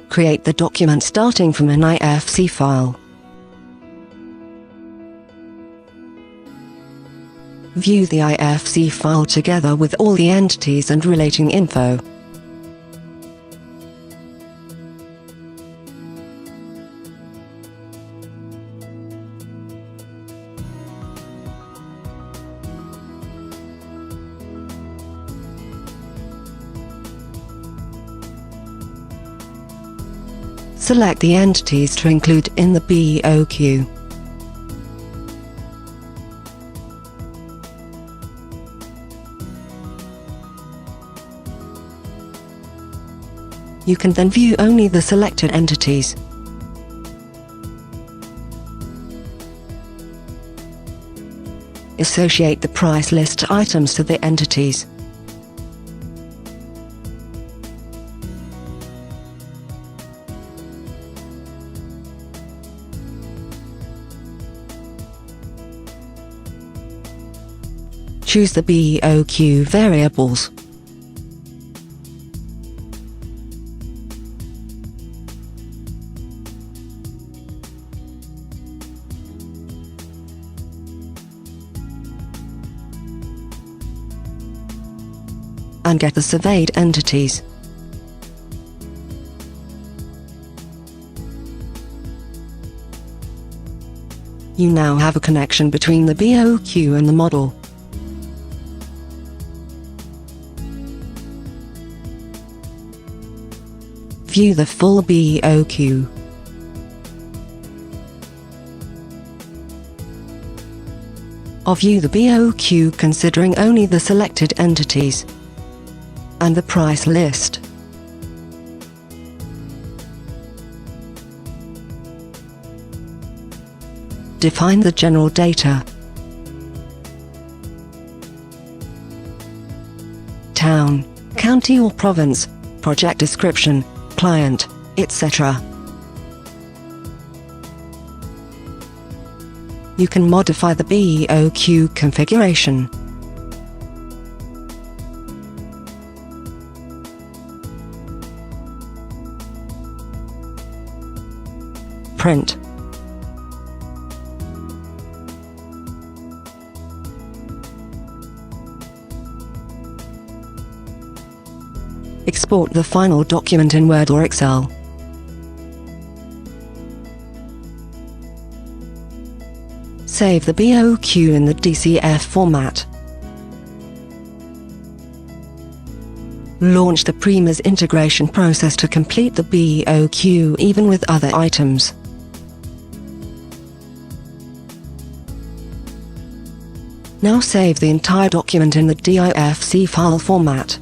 Create the document starting from an IFC file. View the IFC file together with all the entities and relating info. Select the entities to include in the BoQ. You can then view only the selected entities. Associate the price list items to the entities. Choose the BoQ variables. And get the surveyed entities. You now have a connection between the BoQ and the model. View the full BoQ. Or view the BoQ considering only the selected entities and the price list. Define the general data. Town, county or province, project description, client, etc. You can modify the BoQ configuration. Print. Export the final document in Word or Excel. Save the BoQ in the DCF format. Launch the PriMus integration process to complete the BoQ even with other items. Now save the entire document in the DIFC file format.